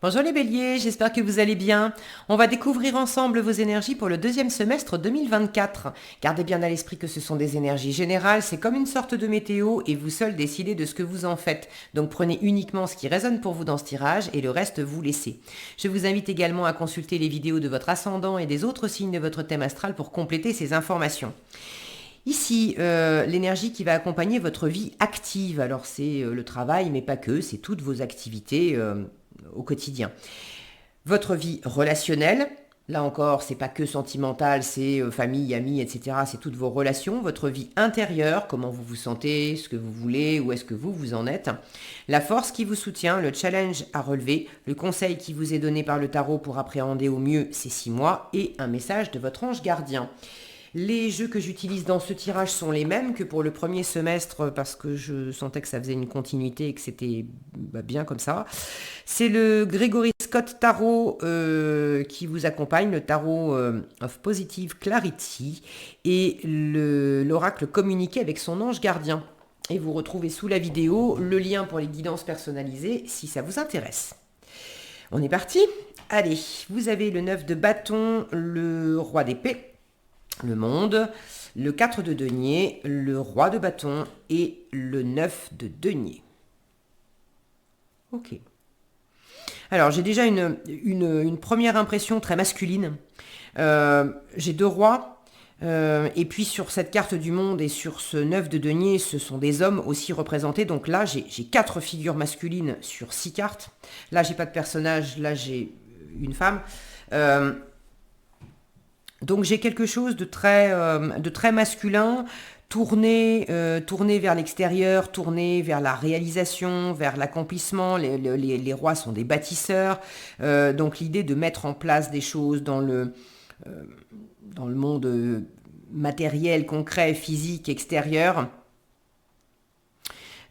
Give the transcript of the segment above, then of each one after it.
Bonjour les béliers, j'espère que vous allez bien. On va découvrir ensemble vos énergies pour le deuxième semestre 2024. Gardez bien à l'esprit que ce sont des énergies générales, c'est comme une sorte de météo et vous seul décidez de ce que vous en faites. Donc prenez uniquement ce qui résonne pour vous dans ce tirage et le reste vous laissez. Je vous invite également à consulter les vidéos de votre ascendant et des autres signes de votre thème astral pour compléter ces informations. Ici, l'énergie qui va accompagner votre vie active. Alors c'est le travail, mais pas que, c'est toutes vos activités au quotidien. Votre vie relationnelle, là encore, c'est pas que sentimental, c'est famille, amis, etc. C'est toutes vos relations. Votre vie intérieure, comment vous vous sentez, ce que vous voulez, où est-ce que vous en êtes. La force qui vous soutient, le challenge à relever, le conseil qui vous est donné par le tarot pour appréhender au mieux ces 6 mois et un message de votre ange gardien. Les jeux que j'utilise dans ce tirage sont les mêmes que pour le premier semestre parce que je sentais que ça faisait une continuité et que c'était bien comme ça. C'est le Gregory Scott Tarot qui vous accompagne, le Tarot of Positive Clarity et l'oracle communiqué avec son ange gardien. Et vous retrouvez sous la vidéo le lien pour les guidances personnalisées si ça vous intéresse. On est parti. Allez, vous avez le 9 de bâton, le roi d'épée, le monde, le 4 de denier, le roi de bâton et le 9 de denier. Ok. Alors, j'ai déjà une première impression très masculine. J'ai 2 rois. Et puis sur cette carte du monde et sur ce 9 de denier, ce sont des hommes aussi représentés. Donc là, j'ai 4 figures masculines sur 6 cartes. Là, j'ai pas de personnage. Là, j'ai une femme. Donc j'ai quelque chose de très masculin, tourné vers l'extérieur, tourné vers la réalisation, vers l'accomplissement. Les rois sont des bâtisseurs. Donc l'idée de mettre en place des choses dans le monde matériel, concret, physique, extérieur.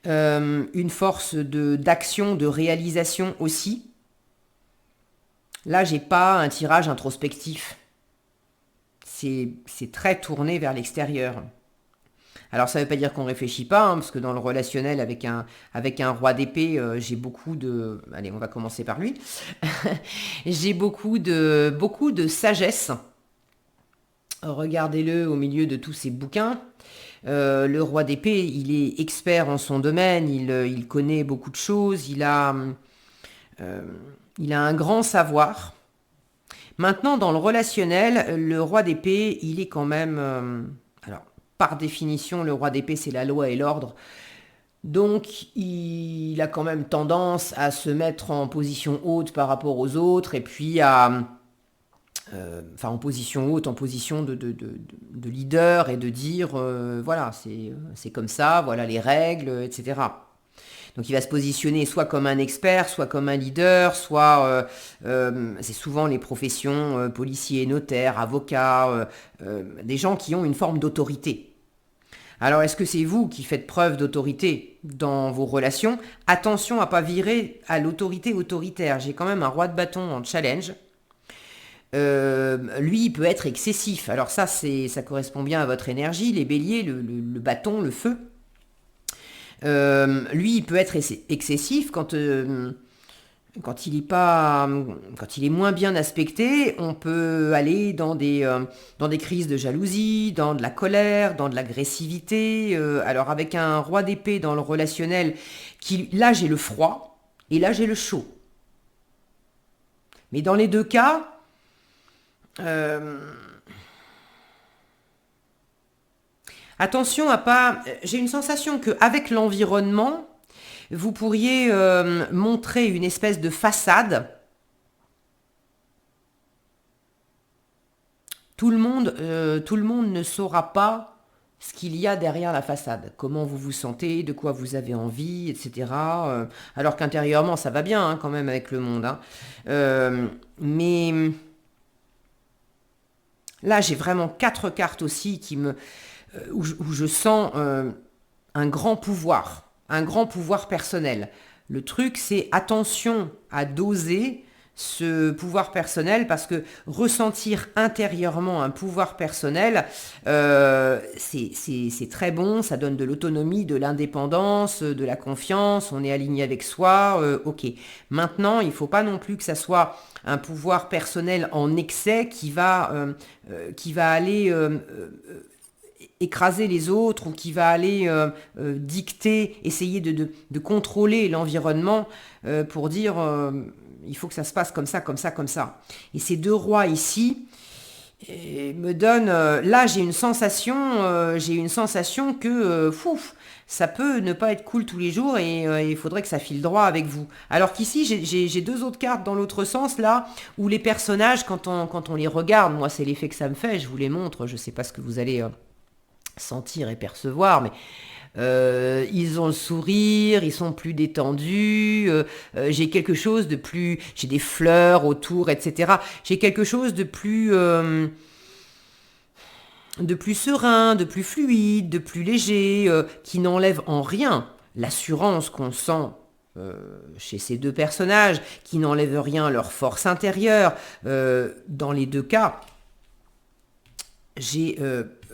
Une force d'action, de réalisation aussi. Là, j'ai pas un tirage introspectif. C'est très tourné vers l'extérieur. Alors ça ne veut pas dire qu'on ne réfléchit pas, parce que dans le relationnel avec un roi d'épée, j'ai beaucoup de... Allez, on va commencer par lui. J'ai beaucoup de sagesse. Regardez-le au milieu de tous ces bouquins. Le roi d'épée, il est expert en son domaine, il connaît beaucoup de choses, il a un grand savoir. Maintenant, dans le relationnel, le roi d'épée, il est quand même... alors, par définition, le roi d'épée, c'est la loi et l'ordre. Donc, il a quand même tendance à se mettre en position haute par rapport aux autres, et puis en position haute, en position de leader, et de dire, voilà, c'est comme ça, voilà les règles, etc. Donc il va se positionner soit comme un expert, soit comme un leader, soit c'est souvent les professions policiers, notaires, avocats, des gens qui ont une forme d'autorité. Alors est-ce que c'est vous qui faites preuve d'autorité dans vos relations? Attention à pas virer à l'autorité autoritaire. J'ai quand même un roi de bâton en challenge. Lui, il peut être excessif. Alors ça correspond bien à votre énergie, les béliers, le bâton, le feu. Lui, il peut être excessif quand il est moins bien aspecté. On peut aller dans des crises de jalousie, dans de la colère, dans de l'agressivité. Alors avec un roi d'épée dans le relationnel, là j'ai le froid et là j'ai le chaud. Mais dans les deux cas, attention à pas... J'ai une sensation qu'avec l'environnement, vous pourriez montrer une espèce de façade. Tout le monde ne saura pas ce qu'il y a derrière la façade. Comment vous vous sentez, de quoi vous avez envie, etc. Alors qu'intérieurement, ça va bien quand même avec le monde. Mais là, j'ai vraiment 4 cartes aussi où je sens un grand pouvoir personnel. Le truc, c'est attention à doser ce pouvoir personnel, parce que ressentir intérieurement un pouvoir personnel, c'est très bon, ça donne de l'autonomie, de l'indépendance, de la confiance, on est aligné avec soi, ok. Maintenant, il ne faut pas non plus que ça soit un pouvoir personnel en excès qui va aller écraser les autres ou qui va aller dicter, essayer de contrôler l'environnement pour dire il faut que ça se passe comme ça, comme ça, comme ça. Et ces deux rois ici me donnent... là, j'ai une sensation que ça peut ne pas être cool tous les jours et il faudrait que ça file droit avec vous. Alors qu'ici, j'ai deux autres cartes dans l'autre sens, là, où les personnages, quand on les regarde, moi, c'est l'effet que ça me fait, je vous les montre, je ne sais pas ce que vous allez sentir et percevoir, mais ils ont le sourire, ils sont plus détendus, j'ai quelque chose de plus... J'ai des fleurs autour, etc. J'ai quelque chose de plus serein, de plus fluide, de plus léger, qui n'enlève en rien l'assurance qu'on sent chez ces deux personnages, qui n'enlève rien leur force intérieure. Dans les deux cas, j'ai...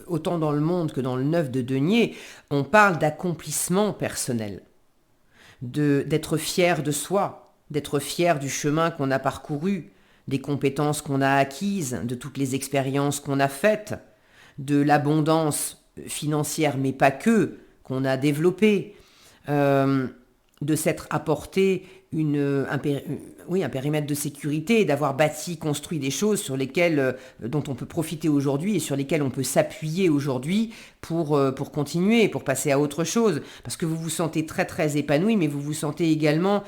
autant dans le monde que dans le 9 de denier, on parle d'accomplissement personnel, d'être fier de soi, d'être fier du chemin qu'on a parcouru, des compétences qu'on a acquises, de toutes les expériences qu'on a faites, de l'abondance financière, mais pas que, qu'on a développée, de s'être apporté un périmètre de sécurité, d'avoir bâti, construit des choses sur lesquelles, dont on peut profiter aujourd'hui et sur lesquelles on peut s'appuyer aujourd'hui pour continuer, pour passer à autre chose. Parce que vous vous sentez très très épanoui, mais vous vous sentez également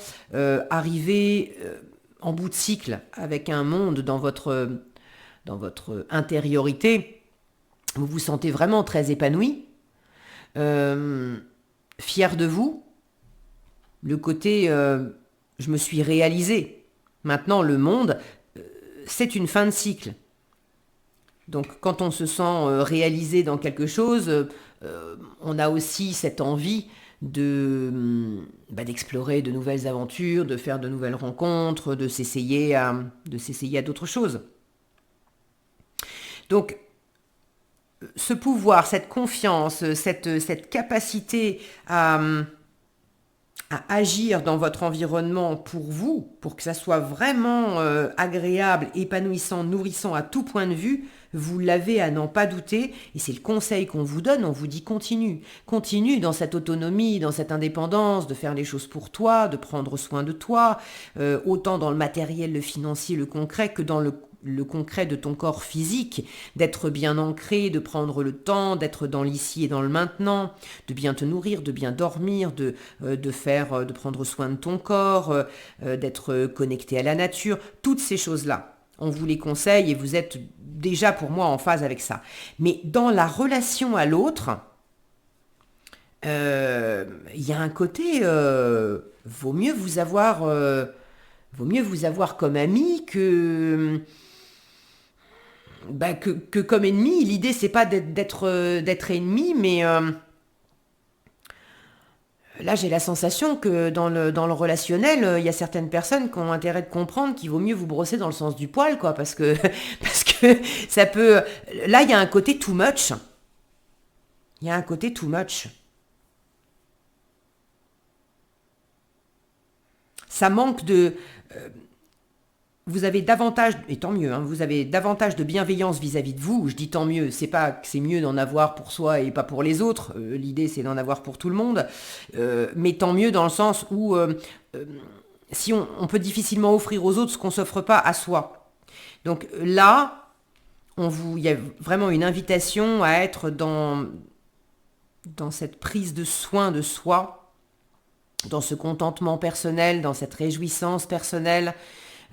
arrivé en bout de cycle avec un monde dans votre intériorité. Vous vous sentez vraiment très épanoui, fier de vous, le côté je me suis réalisé. Maintenant, le monde, c'est une fin de cycle. Donc, quand on se sent réalisé dans quelque chose, on a aussi cette envie d'explorer de nouvelles aventures, de faire de nouvelles rencontres, de s'essayer à d'autres choses. Donc, ce pouvoir, cette confiance, cette capacité à agir dans votre environnement pour vous, pour que ça soit vraiment agréable, épanouissant, nourrissant à tout point de vue, vous l'avez à n'en pas douter, et c'est le conseil qu'on vous donne, on vous dit continue. Continue dans cette autonomie, dans cette indépendance, de faire les choses pour toi, de prendre soin de toi, autant dans le matériel, le financier, le concret, que dans le concret de ton corps physique, d'être bien ancré, de prendre le temps, d'être dans l'ici et dans le maintenant, de bien te nourrir, de bien dormir, de prendre soin de ton corps, d'être connecté à la nature, toutes ces choses-là. On vous les conseille et vous êtes déjà pour moi en phase avec ça. Mais dans la relation à l'autre, il y a un côté, vaut mieux vous avoir comme ami que comme ennemi. L'idée, c'est pas d'être ennemi, mais là, j'ai la sensation que dans le relationnel, il y a certaines personnes qui ont intérêt de comprendre qu'il vaut mieux vous brosser dans le sens du poil, quoi, parce que ça peut... Là, il y a un côté too much. Il y a un côté too much. Ça manque de... vous avez davantage, et tant mieux, hein, vous avez davantage de bienveillance vis-à-vis de vous. Je dis tant mieux, c'est pas que c'est mieux d'en avoir pour soi et pas pour les autres. L'idée, c'est d'en avoir pour tout le monde. Mais tant mieux dans le sens où si on peut difficilement offrir aux autres ce qu'on s'offre pas à soi. Donc là, il y a vraiment une invitation à être dans cette prise de soin de soi, dans ce contentement personnel, dans cette réjouissance personnelle,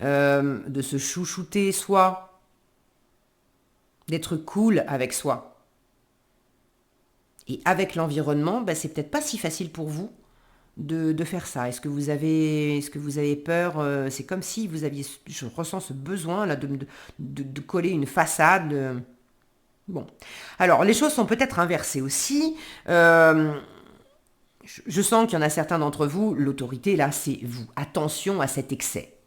de se chouchouter soi, d'être cool avec soi. Et avec l'environnement, c'est peut-être pas si facile pour vous de faire ça. Est-ce que vous avez peur? C'est comme si vous aviez, je ressens ce besoin là de coller une façade. Bon, alors les choses sont peut-être inversées aussi. Je sens qu'il y en a certains d'entre vous, l'autorité là, c'est vous. Attention à cet excès.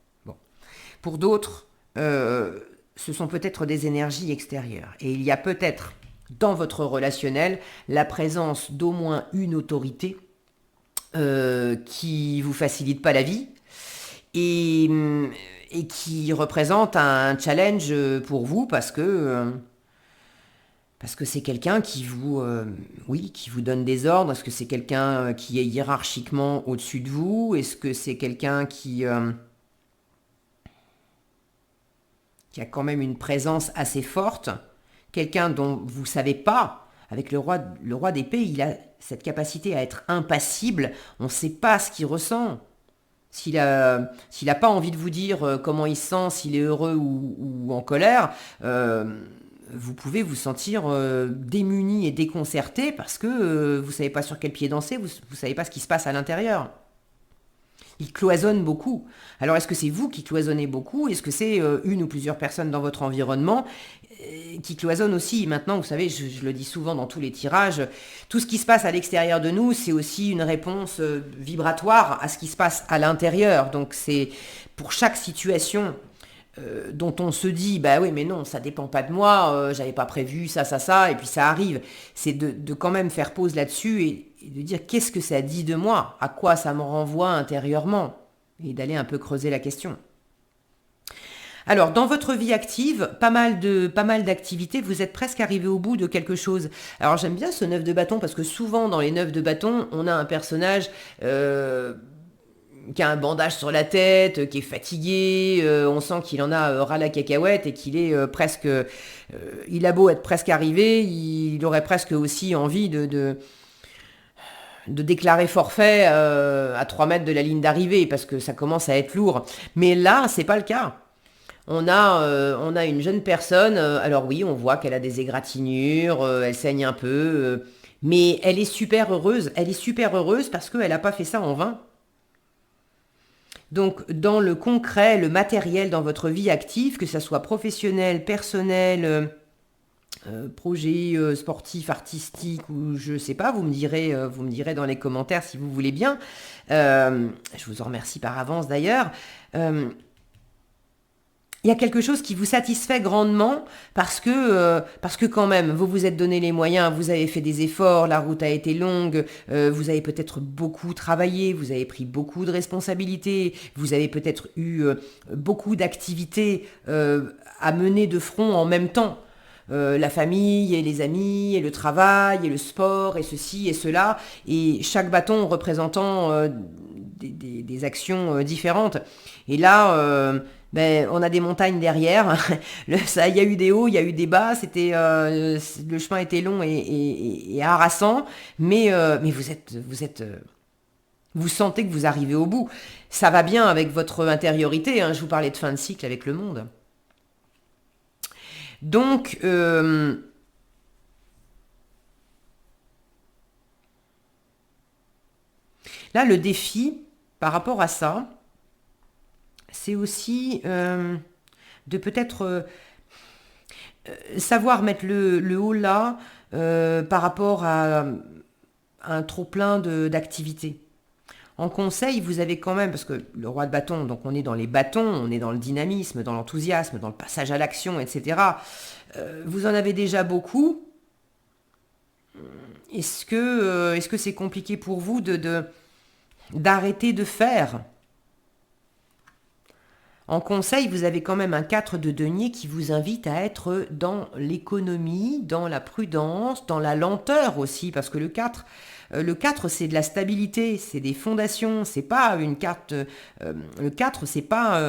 Pour d'autres, ce sont peut-être des énergies extérieures. Et il y a peut-être dans votre relationnel la présence d'au moins une autorité qui vous facilite pas la vie et, et qui représente un challenge pour vous parce que c'est quelqu'un qui vous, oui, qui vous donne des ordres. Est-ce que c'est quelqu'un qui est hiérarchiquement au-dessus de vous? Est-ce que c'est quelqu'un qui a quand même une présence assez forte? Quelqu'un dont vous ne savez pas, avec le roi d'épée, il a cette capacité à être impassible. On ne sait pas ce qu'il ressent. S'il a pas envie de vous dire comment il se sent, s'il est heureux ou en colère, vous pouvez vous sentir démuni et déconcerté parce que vous ne savez pas sur quel pied danser, vous ne savez pas ce qui se passe à l'intérieur. Il cloisonne beaucoup. Alors est-ce que c'est vous qui cloisonnez beaucoup? Est-ce que c'est une ou plusieurs personnes dans votre environnement qui cloisonnent aussi? Maintenant, vous savez, je le dis souvent dans tous les tirages, tout ce qui se passe à l'extérieur de nous, c'est aussi une réponse vibratoire à ce qui se passe à l'intérieur. Donc c'est pour chaque situation dont on se dit, bah oui, mais non, ça dépend pas de moi, j'avais pas prévu ça, et puis ça arrive. C'est de quand même faire pause là-dessus et de dire qu'est-ce que ça dit de moi, à quoi ça me renvoie intérieurement, et d'aller un peu creuser la question. Alors, dans votre vie active, pas mal d'activités, vous êtes presque arrivé au bout de quelque chose. Alors, j'aime bien ce 9 de bâton parce que souvent, dans les 9 de bâton, on a un personnage qui a un bandage sur la tête, qui est fatigué, on sent qu'il en a ras la cacahuète et qu'il est presque... il a beau être presque arrivé, il aurait presque aussi envie de déclarer forfait à 3 mètres de la ligne d'arrivée parce que ça commence à être lourd. Mais là, c'est pas le cas. On a une jeune personne, alors oui, on voit qu'elle a des égratignures, elle saigne un peu, mais elle est super heureuse. Elle est super heureuse parce qu'elle n'a pas fait ça en vain. Donc, dans le concret, le matériel dans votre vie active, que ça soit professionnel, personnel, projet sportif, artistique ou je sais pas, vous me direz dans les commentaires si vous voulez bien. Je vous en remercie par avance d'ailleurs. Il y a quelque chose qui vous satisfait grandement parce que quand même, vous vous êtes donné les moyens, vous avez fait des efforts, la route a été longue, vous avez peut-être beaucoup travaillé, vous avez pris beaucoup de responsabilités, vous avez peut-être eu beaucoup d'activités à mener de front en même temps. La famille et les amis et le travail et le sport et ceci et cela et chaque bâton représentant des actions différentes. Et là, on a des montagnes derrière. Il y a eu des hauts, il y a eu des bas. Le chemin était long et harassant, mais vous sentez que vous arrivez au bout. Ça va bien avec votre intériorité. Hein, je vous parlais de fin de cycle avec le monde. Donc, là, le défi par rapport à ça, c'est aussi de peut-être savoir mettre le haut là par rapport à un trop-plein d'activités. En conseil, vous avez quand même, parce que le roi de bâton, donc on est dans les bâtons, on est dans le dynamisme, dans l'enthousiasme, dans le passage à l'action, etc. Vous en avez déjà beaucoup. Est-ce que c'est compliqué pour vous d'arrêter de faire? En conseil, vous avez quand même un 4 de denier qui vous invite à être dans l'économie, dans la prudence, dans la lenteur aussi, parce que le 4, c'est de la stabilité, c'est des fondations, c'est pas une carte... le 4, c'est pas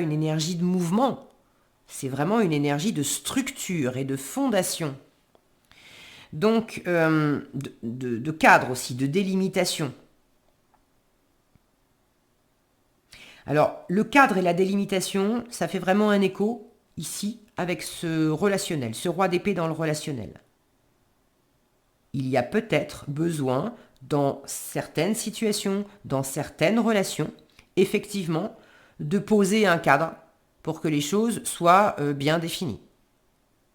une énergie de mouvement, c'est vraiment une énergie de structure et de fondation. Donc, de cadre aussi, de délimitation. Alors, le cadre et la délimitation, ça fait vraiment un écho, ici, avec ce relationnel, ce roi d'épée dans le relationnel. Il y a peut-être besoin, dans certaines situations, dans certaines relations, effectivement, de poser un cadre pour que les choses soient bien définies.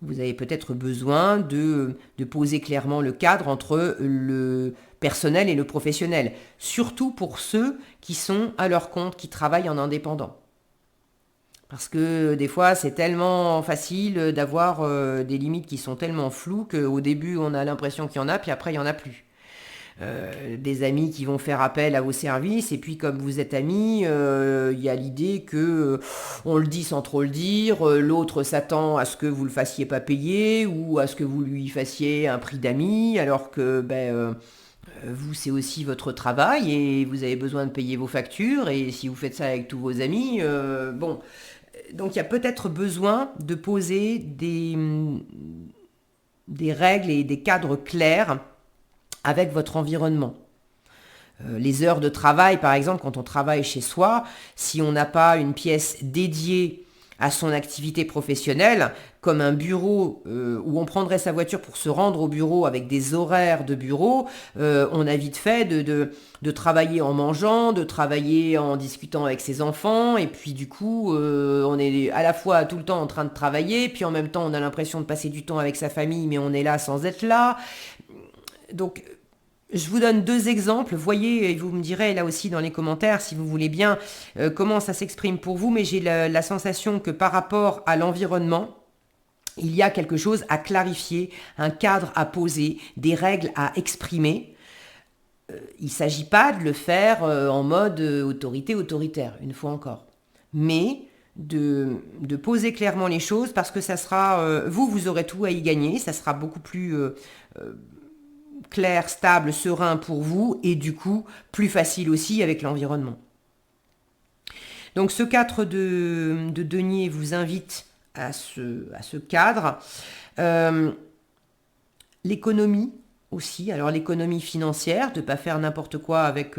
Vous avez peut-être besoin de poser clairement le cadre entre le personnel et le professionnel, surtout pour ceux qui sont à leur compte, qui travaillent en indépendant. Parce que des fois, c'est tellement facile d'avoir des limites qui sont tellement floues qu'au début, on a l'impression qu'il y en a, puis après, il n'y en a plus. Des amis qui vont faire appel à vos services, et puis comme vous êtes amis, il y a l'idée que on le dit sans trop le dire, l'autre s'attend à ce que vous le fassiez pas payer, ou à ce que vous lui fassiez un prix d'amis, alors que vous, c'est aussi votre travail, et vous avez besoin de payer vos factures, et si vous faites ça avec tous vos amis, bon... Donc il y a peut-être besoin de poser des règles et des cadres clairs avec votre environnement. Les heures de travail, par exemple, quand on travaille chez soi, si on n'a pas une pièce dédiée à son activité professionnelle, comme un bureau où on prendrait sa voiture pour se rendre au bureau avec des horaires de bureau, on a vite fait de travailler en mangeant, de travailler en discutant avec ses enfants, et puis du coup, on est à la fois tout le temps en train de travailler, puis en même temps, on a l'impression de passer du temps avec sa famille, mais on est là sans être là. Donc, je vous donne 2 exemples, voyez, et vous me direz là aussi dans les commentaires, si vous voulez bien, comment ça s'exprime pour vous, mais j'ai la sensation que par rapport à l'environnement, il y a quelque chose à clarifier, un cadre à poser, des règles à exprimer. Il ne s'agit pas de le faire en mode autorité autoritaire, une fois encore, mais de poser clairement les choses, parce que ça sera, vous aurez tout à y gagner, ça sera beaucoup plus... clair, stable, serein pour vous, et du coup plus facile aussi avec l'environnement. Donc ce 4 de denier vous invite à ce cadre. L'économie aussi, alors l'économie financière, de ne pas faire n'importe quoi avec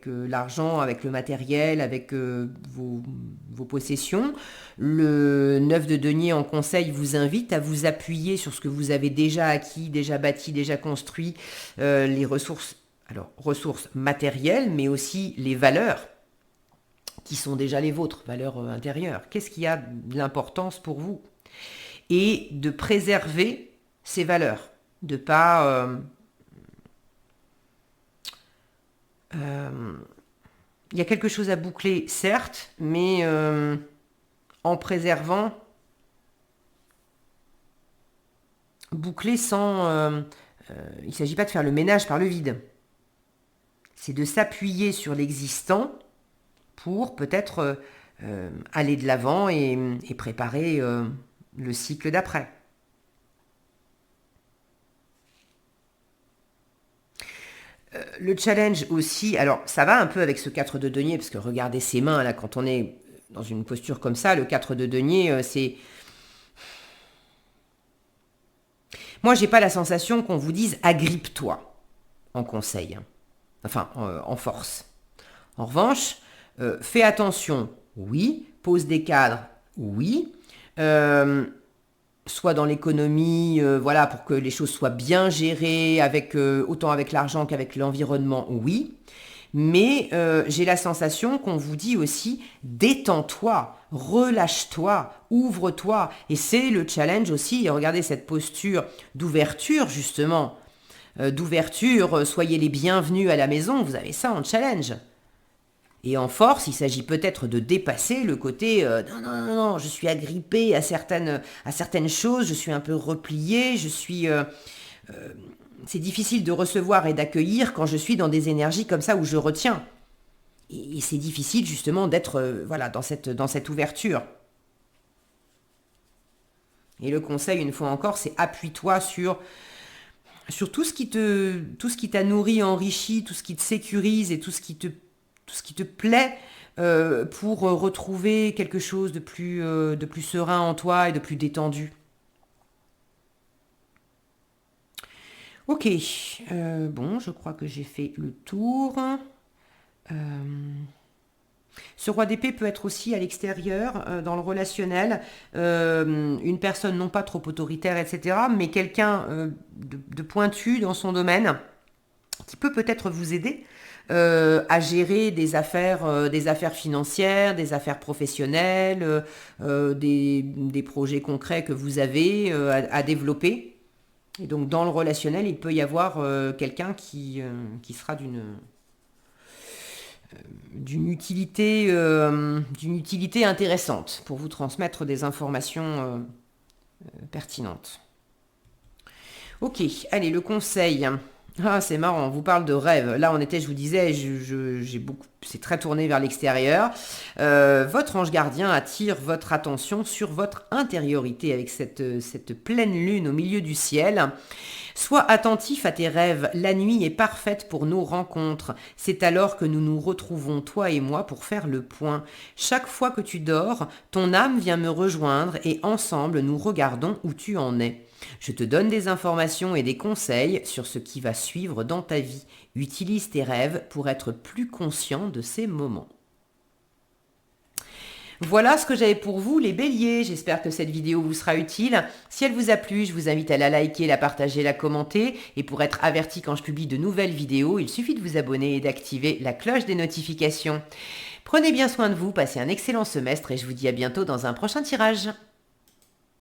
l'argent, avec le matériel, avec vos possessions. Le 9 de denier en conseil vous invite à vous appuyer sur ce que vous avez déjà acquis, déjà bâti, déjà construit, les ressources matérielles, mais aussi les valeurs qui sont déjà les vôtres, valeurs intérieures. Qu'est-ce qui a de l'importance pour vous? Et de préserver ces valeurs. De pas... il y a quelque chose à boucler, certes, mais en préservant, boucler sans... il ne s'agit pas de faire le ménage par le vide. C'est de s'appuyer sur l'existant pour peut-être aller de l'avant et préparer le cycle d'après. Le challenge aussi, alors ça va un peu avec ce 4 de denier, parce que regardez ses mains, là, quand on est dans une posture comme ça, le 4 de denier, c'est... Moi, j'ai pas la sensation qu'on vous dise « agrippe-toi » en conseil, enfin, en force. En revanche, fais attention, oui, pose des cadres, oui, soit dans l'économie, voilà, pour que les choses soient bien gérées, autant avec l'argent qu'avec l'environnement, oui. Mais j'ai la sensation qu'on vous dit aussi, détends-toi, relâche-toi, ouvre-toi. Et c'est le challenge aussi, regardez cette posture d'ouverture justement, d'ouverture, soyez les bienvenus à la maison, vous avez ça en challenge. Et en force, il s'agit peut-être de dépasser le côté non, je suis agrippé à certaines choses, je suis un peu replié, c'est difficile de recevoir et d'accueillir quand je suis dans des énergies comme ça où je retiens. Et c'est difficile justement d'être dans cette ouverture. Et le conseil, une fois encore, c'est appuie-toi sur tout ce qui t'a nourri, enrichi, tout ce qui te sécurise et tout ce qui te plaît pour retrouver quelque chose de plus serein en toi et de plus détendu. Ok, bon, je crois que j'ai fait le tour. Ce roi d'épée peut être aussi à l'extérieur, dans le relationnel, une personne non pas trop autoritaire, etc., mais quelqu'un de pointu dans son domaine, qui peut peut-être vous aider à gérer des affaires financières, des affaires professionnelles, des projets concrets que vous avez à développer. Et donc dans le relationnel, il peut y avoir quelqu'un qui sera d'une utilité intéressante pour vous transmettre des informations pertinentes. Ok, allez, le conseil. Ah, c'est marrant, on vous parle de rêve. Là, je vous disais, c'est très tourné vers l'extérieur. Votre ange gardien attire votre attention sur votre intériorité avec cette pleine lune au milieu du ciel. Sois attentif à tes rêves, la nuit est parfaite pour nos rencontres. C'est alors que nous nous retrouvons, toi et moi, pour faire le point. Chaque fois que tu dors, ton âme vient me rejoindre et ensemble nous regardons où tu en es. Je te donne des informations et des conseils sur ce qui va suivre dans ta vie. Utilise tes rêves pour être plus conscient de ces moments. Voilà ce que j'avais pour vous, les béliers. J'espère que cette vidéo vous sera utile. Si elle vous a plu, je vous invite à la liker, la partager, la commenter. Et pour être averti quand je publie de nouvelles vidéos, il suffit de vous abonner et d'activer la cloche des notifications. Prenez bien soin de vous, passez un excellent semestre et je vous dis à bientôt dans un prochain tirage.